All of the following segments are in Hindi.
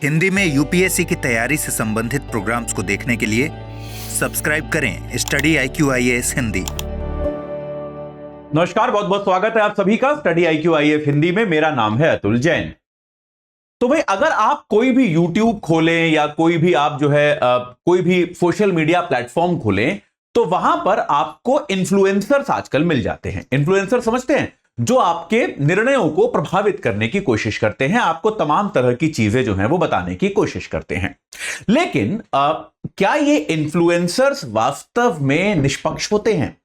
हिंदी में यूपीएससी की तैयारी से संबंधित प्रोग्राम्स को देखने के लिए सब्सक्राइब करें स्टडी IQ-IAS हिंदी। नमस्कार, बहुत बहुत स्वागत है आप सभी का स्टडी IQ-IAS हिंदी में। मेरा नाम है अतुल जैन। तो भाई, अगर आप कोई भी YouTube खोलें या कोई भी आप जो है कोई भी सोशल मीडिया प्लेटफॉर्म खोलें, तो वहां पर आपको इन्फ्लुएंसर्स आजकल मिल जाते हैं। इन्फ्लुएंसर समझते हैं, जो आपके निर्णयों को प्रभावित करने की कोशिश करते हैं, आपको तमाम तरह की चीजें जो हैं वो बताने की कोशिश करते हैं। लेकिन क्या ये इन्फ्लुएंसर्स वास्तव में निष्पक्ष होते हैं?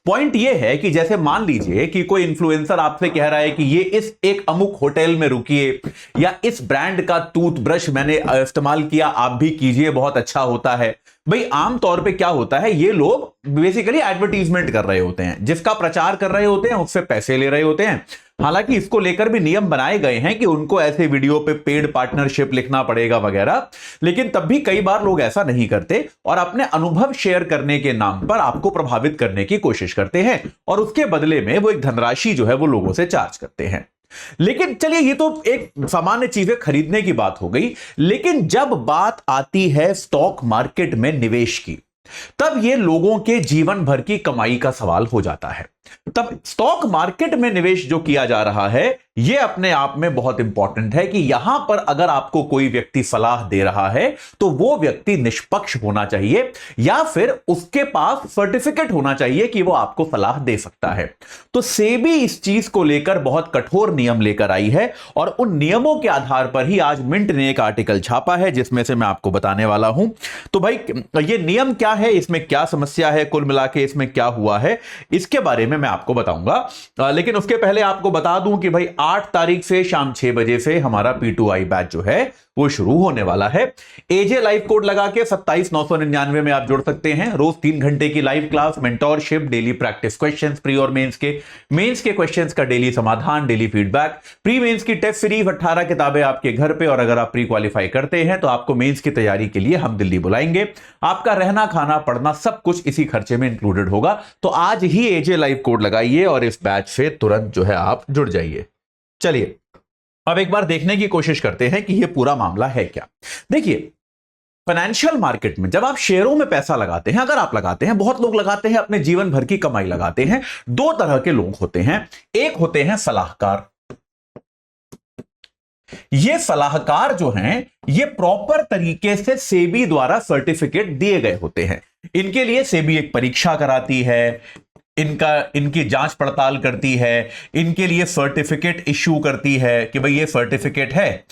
पॉइंट ये है कि जैसे मान लीजिए कि कोई इन्फ्लुएंसर आपसे कह रहा है कि ये इस एक अमुक होटल में रुकिए, या इस ब्रांड का टूथब्रश मैंने इस्तेमाल किया, आप भी कीजिए, बहुत अच्छा होता है। भाई, आमतौर पे क्या होता है, ये लोग बेसिकली एडवर्टीजमेंट कर रहे होते हैं, जिसका प्रचार कर रहे होते हैं उससे पैसे ले रहे होते हैं। हालांकि इसको लेकर भी नियम बनाए गए हैं कि उनको ऐसे वीडियो पे पेड पार्टनरशिप लिखना पड़ेगा वगैरह, लेकिन तब भी कई बार लोग ऐसा नहीं करते और अपने अनुभव शेयर करने के नाम पर आपको प्रभावित करने की कोशिश करते हैं, और उसके बदले में वो एक धनराशि जो है वो लोगों से चार्ज करते हैं। लेकिन चलिए, ये तो एक सामान्य चीजें खरीदने की बात हो गई। लेकिन जब बात आती है स्टॉक मार्केट में निवेश की, तब ये लोगों के जीवन भर की कमाई का सवाल हो जाता है। तब स्टॉक मार्केट में निवेश जो किया जा रहा है, यह अपने आप में बहुत इंपॉर्टेंट है कि यहां पर अगर आपको कोई व्यक्ति सलाह दे रहा है तो वो व्यक्ति निष्पक्ष होना चाहिए, या फिर उसके पास सर्टिफिकेट होना चाहिए कि वो आपको सलाह दे सकता है। तो सेबी इस चीज को लेकर बहुत कठोर नियम लेकर आई है, और उन नियमों के आधार पर ही आज मिंट ने एक आर्टिकल छापा है, जिसमें से मैं आपको बताने वाला हूं। तो भाई, ये नियम क्या है, इसमें क्या समस्या है, कुल मिला के इसमें क्या हुआ है, इसके बारे में मैं आपको बताऊंगा। लेकिन उसके पहले आपको बता दूं कि भाई 8 तारीख से शाम 6 बजे से हमारा P2I बैच जो है वो शुरू होने वाला है। एजे लाइव कोड लगा के 27,999 में आप जुड़ सकते हैं। रोज 3 घंटे की live class, mentorship, daily practice questions pre और मेंस के क्वेश्चंस का डेली समाधान, डेली फीडबैक, प्री मेंस की टेस्ट सीरीज, 18 किताबें आपके घर पे, और अगर आप प्री क्वालिफाई करते हैं तो आपको मेंस की तैयारी के लिए हम दिल्ली बुलाएंगे। आपका रहना, खाना, पढ़ना सब कुछ इसी खर्चे में इंक्लूडेड होगा। तो आज ही एजे लाइव कोड लगाइए और इस बैच से तुरंत जो है आप जुड़ जाइए। चलिए, अब एक बार देखने की कोशिश करते हैं कि यह पूरा मामला है क्या। देखिए, फाइनेंशियल मार्केट में जब आप शेयरों में पैसा लगाते हैं, अगर आप लगाते हैं, बहुत लोग लगाते हैं, अपने जीवन भर की कमाई लगाते हैं। 2 तरह के लोग होते हैं। एक होते हैं सलाहकार। ये सलाहकार जो हैं, ये प्रॉपर तरीके से सेबी द्वारा सर्टिफिकेट दिए गए होते हैं। इनके लिए सेबी एक परीक्षा कराती है, इनकी जांच पड़ताल करती है, इनके लिए सर्टिफिकेट इश्यू करती है कि भाई ये सर्टिफिकेट है,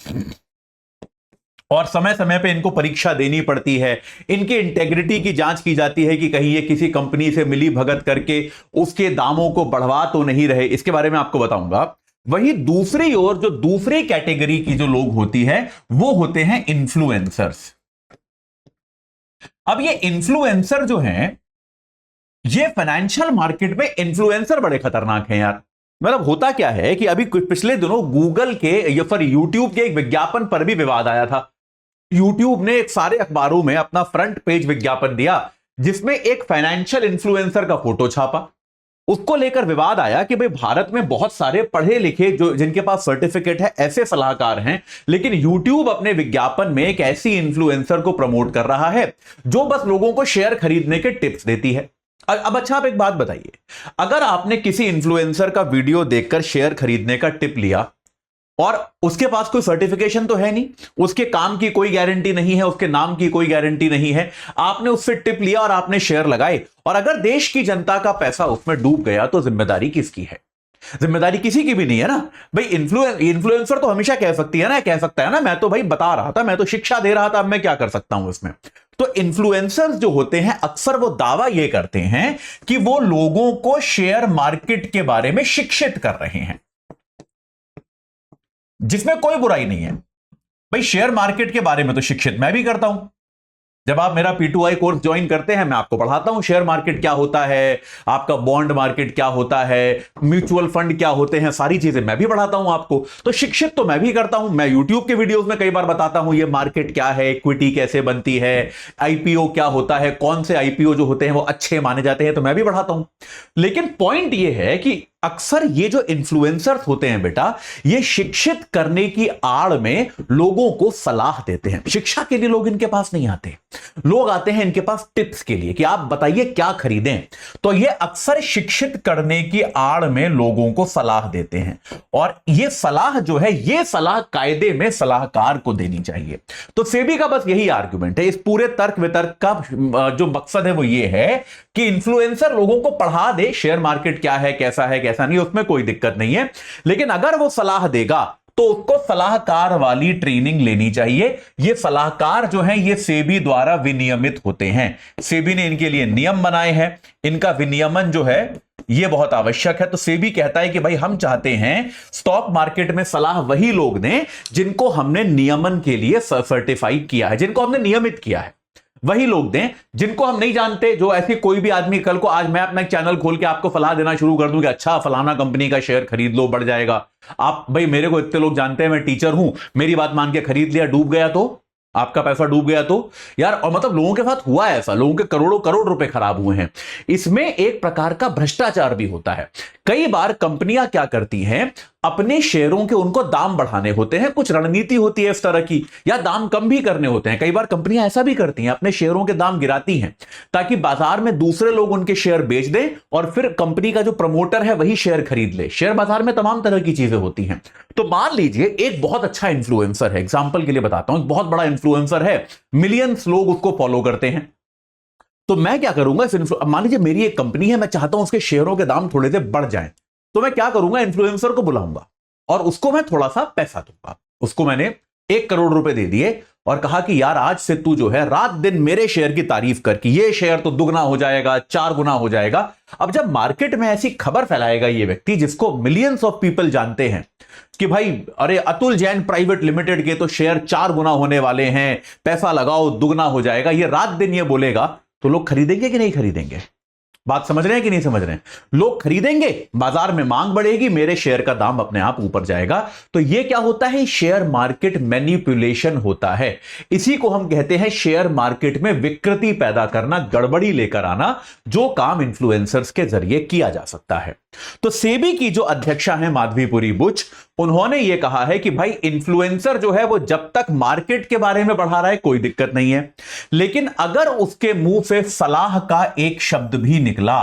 और समय समय पे इनको परीक्षा देनी पड़ती है। इनके इंटेग्रिटी की जांच की जाती है कि कहीं ये किसी कंपनी से मिली भगत करके उसके दामों को बढ़वा तो नहीं रहे। इसके बारे में आपको बताऊंगा। वही दूसरी ओर जो दूसरी कैटेगरी की जो लोग होती है, वो होते हैं इन्फ्लुएंसर्स। अब ये इन्फ्लुएंसर जो हैं, ये फाइनेंशियल मार्केट में इन्फ्लुएंसर बड़े खतरनाक हैं यार। मतलब होता क्या है कि अभी पिछले दिनों गूगल के या फिर यूट्यूब के एक विज्ञापन पर भी विवाद आया था। यूट्यूब ने एक सारे अखबारों में अपना फ्रंट पेज विज्ञापन दिया, जिसमें एक फाइनेंशियल इन्फ्लुएंसर का फोटो छापा। उसको लेकर विवाद आया कि भाई, भारत में बहुत सारे पढ़े लिखे जो जिनके पास सर्टिफिकेट है, ऐसे सलाहकार हैं, लेकिन यूट्यूब अपने विज्ञापन में एक ऐसी इन्फ्लुएंसर को प्रमोट कर रहा है जो बस लोगों को शेयर खरीदने के टिप्स देती है। अब अच्छा, आप एक बात बताइए, अगर आपने किसी इन्फ्लुएंसर का वीडियो देखकर शेयर खरीदने का टिप लिया, और उसके पास कोई सर्टिफिकेशन तो है नहीं, उसके काम की कोई गारंटी नहीं है, उसके नाम की कोई गारंटी नहीं है, आपने उससे टिप लिया और आपने शेयर लगाए, और अगर देश की जनता का पैसा उसमें डूब गया, तो जिम्मेदारी किसकी है? जिम्मेदारी किसी की भी नहीं है ना भाई। इन्फ्लुएंसर तो हमेशा कह सकती है ना, कह सकता है ना, मैं तो भाई बता रहा था, मैं तो शिक्षा दे रहा था, अब मैं क्या कर सकता हूं इसमें। तो इन्फ्लुएंसर्स जो होते हैं, अक्सर वो दावा ये करते हैं कि वो लोगों को शेयर मार्केट के बारे में शिक्षित कर रहे हैं, जिसमें कोई बुराई नहीं है। भाई, शेयर मार्केट के बारे में तो शिक्षित मैं भी करता हूं। जब आप मेरा P2I कोर्स ज्वाइन करते हैं, मैं आपको पढ़ाता हूं शेयर मार्केट क्या होता है, आपका बॉन्ड मार्केट क्या होता है, म्यूचुअल फंड क्या होते हैं, सारी चीजें मैं भी पढ़ाता हूं आपको। तो शिक्षित तो मैं भी करता हूं। मैं YouTube के वीडियोस में कई बार बताता हूं ये मार्केट क्या है, इक्विटी कैसे बनती है, IPO क्या होता है, कौन से IPO जो होते हैं वो अच्छे माने जाते हैं, तो मैं भी पढ़ाता हूं। लेकिन पॉइंट ये है कि अक्सर ये जो इन्फ्लुएंसर्स होते हैं बेटा, ये शिक्षित करने की आड़ में लोगों को सलाह देते हैं। शिक्षा के लिए लोग इनके पास नहीं आते, लोग आते हैं इनके पास टिप्स के लिए कि आप बताइए क्या खरीदें। तो ये अक्सर शिक्षित करने की आड़ में लोगों को सलाह देते हैं, और ये सलाह जो है, ये सलाह कायदे में सलाहकार को देनी चाहिए। तो सेबी का बस यही आर्गुमेंट है, इस पूरे तर्क वितर्क का जो मकसद है वो ये है कि इन्फ्लुएंसर लोगों को पढ़ा दे शेयर मार्केट क्या है, कैसा है, कैसा नहीं, उसमें कोई दिक्कत नहीं है। लेकिन अगर वो सलाह देगा तो उसको सलाहकार वाली ट्रेनिंग लेनी चाहिए। ये सलाहकार जो हैं ये सेबी द्वारा विनियमित होते हैं, सेबी ने इनके लिए नियम बनाए हैं, इनका विनियमन जो है ये बहुत आवश्यक है। तो सेबी कहता है कि भाई हम चाहते हैं स्टॉक मार्केट में सलाह वही लोग दें जिनको हमने नियमन के लिए सर्टिफाई किया है, जिनको हमने नियमित किया है, वही लोग दें। जिनको हम नहीं जानते, जो ऐसे कोई भी आदमी, कल को आज मैं अपना एक चैनल खोल के आपको सलाह देना शुरू कर दूं कि अच्छा फलाना कंपनी का शेयर खरीद लो, बढ़ जाएगा। आप भाई, मेरे को इतने लोग जानते हैं, मैं टीचर हूं, मेरी बात मान के खरीद लिया, डूब गया तो आपका पैसा डूब गया तो यार। और मतलब लोगों के साथ हुआ है ऐसा, लोगों के करोड़ों करोड़ रुपए खराब हुए हैं। इसमें एक प्रकार का भ्रष्टाचार भी होता है। कई बार कंपनियां क्या करती हैं, अपने शेयरों के उनको दाम बढ़ाने होते हैं, कुछ रणनीति होती है इस तरह की, या दाम कम भी करने होते हैं। कई बार कंपनियां ऐसा भी करती हैं, अपने शेयरों के दाम गिराती हैं ताकि बाजार में दूसरे लोग उनके शेयर बेच दें और फिर कंपनी का जो प्रमोटर है वही शेयर खरीद ले। शेयर बाजार में तमाम तरह की चीजें होती हैं। तो मान लीजिए एक बहुत अच्छा इन्फ्लुएंसर है, एग्जाम्पल के लिए बताता हूं, एक बहुत बड़ा इन्फ्लुएंसर है, मिलियंस लोग उसको फॉलो करते हैं। तो मैं क्या करूंगा, मान लीजिए मेरी एक कंपनी है, मैं चाहता हूं उसके शेयरों के दाम थोड़े से बढ़ जाएं, तो मैं क्या करूंगा, इन्फ्लुएंसर को बुलाऊंगा और उसको मैं थोड़ा सा पैसा दूंगा। उसको मैंने 1 करोड़ रुपए दे दिए और कहा कि यार आज से तू जो है रात दिन मेरे शेयर की तारीफ कर कि ये शेयर तो दुगना हो जाएगा, 4 गुना हो जाएगा। अब जब मार्केट में ऐसी खबर फैलाएगा ये व्यक्ति, जिसको मिलियंस ऑफ पीपल जानते हैं कि भाई अरे अतुल जैन प्राइवेट लिमिटेड के तो शेयर 4 गुना होने वाले हैं, पैसा लगाओ दुगना हो जाएगा, ये रात दिन ये बोलेगा, तो लोग खरीदेंगे कि नहीं खरीदेंगे? बात समझ रहे हैं कि नहीं समझ रहे हैं? लोग खरीदेंगे, बाजार में मांग बढ़ेगी, मेरे शेयर का दाम अपने आप ऊपर जाएगा। तो यह क्या होता है, शेयर मार्केट मैनिपुलेशन होता है। इसी को हम कहते हैं शेयर मार्केट में विकृति पैदा करना, गड़बड़ी लेकर आना, जो काम इन्फ्लुएंसर्स के जरिए किया जा सकता है। तो सेबी की जो अध्यक्षा है माधवीपुरी बुच, उन्होंने यह कहा है कि भाई इन्फ्लुएंसर जो है वो जब तक मार्केट के बारे में बढ़ा रहा है कोई दिक्कत नहीं है, लेकिन अगर उसके मुंह से सलाह का एक शब्द भी निकला,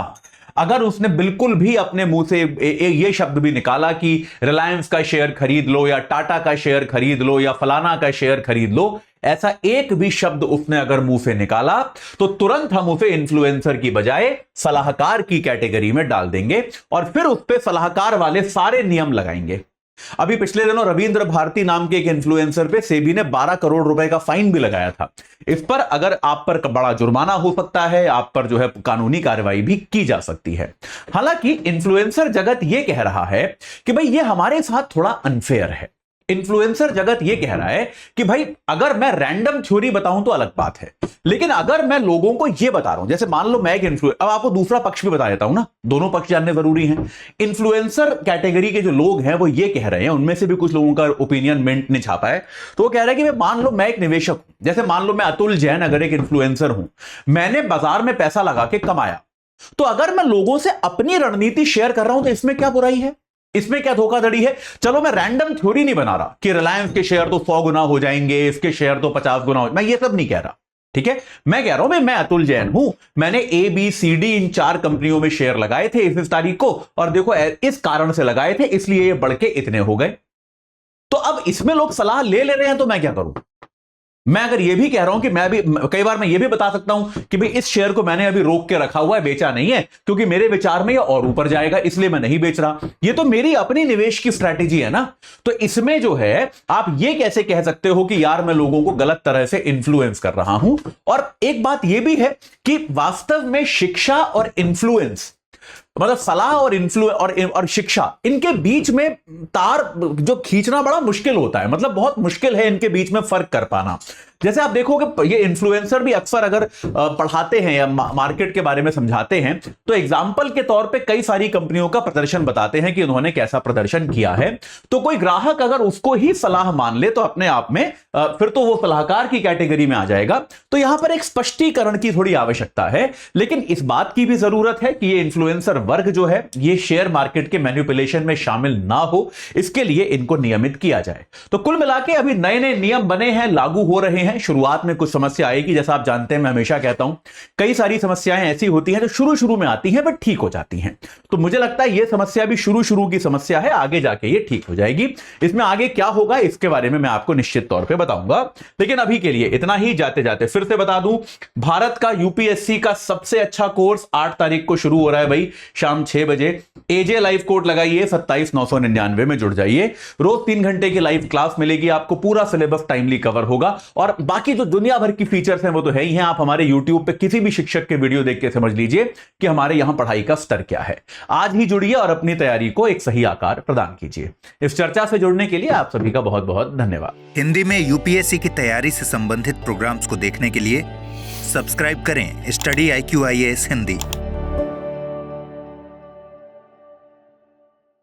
अगर उसने बिल्कुल भी अपने मुंह से ये शब्द भी निकाला कि रिलायंस का शेयर खरीद लो या टाटा का शेयर खरीद लो या फलाना का शेयर खरीद लो, ऐसा एक भी शब्द उसने अगर मुंह से निकाला, तो तुरंत हम उसे इन्फ्लुएंसर की बजाय सलाहकार की कैटेगरी में डाल देंगे और फिर उस पर सलाहकार वाले सारे नियम लगाएंगे। अभी पिछले दिनों रविंद्र भारती नाम के एक इन्फ्लुएंसर पे सेबी ने 12 करोड़ रुपए का फाइन भी लगाया था। इस पर अगर आप पर बड़ा जुर्माना हो सकता है, आप पर जो है कानूनी कार्रवाई भी की जा सकती है। हालांकि इन्फ्लुएंसर जगत यह कह रहा है कि भाई ये हमारे साथ थोड़ा अनफेयर है। इन्फ्लुएंसर जगत यह कह रहा है कि भाई अगर मैं रैंडम थ्योरी बताऊं तो अलग बात है, लेकिन अगर मैं लोगों को यह बता रहा हूं, जैसे मान लो मैं एक अब आपको दूसरा पक्ष भी बता देता हूं ना, दोनों पक्ष जानने जरूरी हैं। इन्फ्लुएंसर कैटेगरी के जो लोग हैं वो ये कह रहे हैं, उनमें से भी कुछ लोगों का ओपिनियन मिंट ने छापा है, तो वो कह रहा है कि मान लो मैं एक निवेशक हूं, जैसे मान लो मैं अतुल जैन अगर एक इन्फ्लुएंसर हूं, मैंने बाजार में पैसा लगा के कमाया, तो अगर मैं लोगों से अपनी रणनीति शेयर कर रहा हूं तो इसमें क्या बुराई है, इसमें क्या धोखाधड़ी है? चलो मैं रैंडम थ्योरी नहीं बना रहा कि रिलायंस के शेयर तो 100 गुना हो जाएंगे, इसके शेयर तो 50 गुना हो, मैं ये सब नहीं कह रहा, ठीक है? मैं कह रहा हूं मैं अतुल जैन हूं, मैंने ABCD इन 4 कंपनियों में शेयर लगाए थे इस तारीख को, और देखो इस कारण से लगाए थे इसलिए ये बढ़ के इतने हो गए। तो अब इसमें लोग सलाह ले रहे हैं तो मैं क्या करूं? मैं अगर ये भी कह रहा हूं कि मैं भी, कई बार मैं ये भी बता सकता हूं कि भाई इस शेयर को मैंने अभी रोक के रखा हुआ है, बेचा नहीं है, क्योंकि मेरे विचार में ये और ऊपर जाएगा इसलिए मैं नहीं बेच रहा। ये तो मेरी अपनी निवेश की स्ट्रैटेजी है ना। तो इसमें जो है आप ये कैसे कह सकते हो कि यार मैं लोगों को गलत तरह से इन्फ्लुएंस कर रहा हूं? और एक बात यह भी है कि वास्तव में शिक्षा और इन्फ्लुएंस, मतलब सलाह और शिक्षा, इनके बीच में तार जो खींचना बड़ा मुश्किल होता है, मतलब बहुत मुश्किल है इनके बीच में फर्क कर पाना। जैसे आप देखोगे ये इन्फ्लुएंसर भी अक्सर अगर पढ़ाते हैं या मार्केट के बारे में समझाते हैं तो एग्जाम्पल के तौर पे कई सारी कंपनियों का प्रदर्शन बताते हैं कि उन्होंने कैसा प्रदर्शन किया है। तो कोई ग्राहक अगर उसको ही सलाह मान ले तो अपने आप में फिर तो वो सलाहकार की कैटेगरी में आ जाएगा। तो यहां पर एक स्पष्टीकरण की थोड़ी आवश्यकता है, लेकिन इस बात की भी जरूरत है कि ये इन्फ्लुएंसर वर्ग जो है ये शेयर मार्केट के मैनिपुलेशन में शामिल ना हो, इसके लिए इनको नियमित किया जाए। तो कुल मिला के अभी नए नए नियम बने हैं, लागू हो रहे हैं। शुरुआत में कुछ समस्या आएगी, जैसा आप जानते हैं मैं हमेशा कहता हूं कई सारी समस्याएं ऐसी होती हैं जो शुरू में आती हैं बट ठीक हो जाती हैं। तो मुझे लगता है यह समस्या भी शुरू की समस्या है, आगे जाके ये ठीक हो जाएगी। इसमें आगे क्या होगा इसके बारे में मैं आपको निश्चित तौर पे बताऊंगा, लेकिन अभी के लिए इतना ही। जाते जाते फिर से बता दूं, भारत का यूपीएससी का सबसे अच्छा कोर्स 8 तारीख को शुरू हो रहा है भाई, शाम 6 बजे। एजे लाइव कोड लगाइए, 27,999 में जुड़ जाइए। रोज 3 घंटे की लाइव क्लास मिलेगी आपको, पूरा सिलेबस टाइमली कवर होगा। और बाकी जो दुनिया भर की फीचर्स हैं वो तो है ही हैं। आप हमारे यूट्यूब पे किसी भी शिक्षक के वीडियो देख के समझ लीजिए कि हमारे यहां पढ़ाई का स्तर क्या है। आज ही जुड़िए और अपनी तैयारी को एक सही आकार प्रदान कीजिए। इस चर्चा से जुड़ने के लिए आप सभी का बहुत बहुत धन्यवाद। हिंदी में यूपीएससी की तैयारी से संबंधित प्रोग्राम्स को देखने के लिए सब्सक्राइब करें स्टडी IQ IAS हिंदी।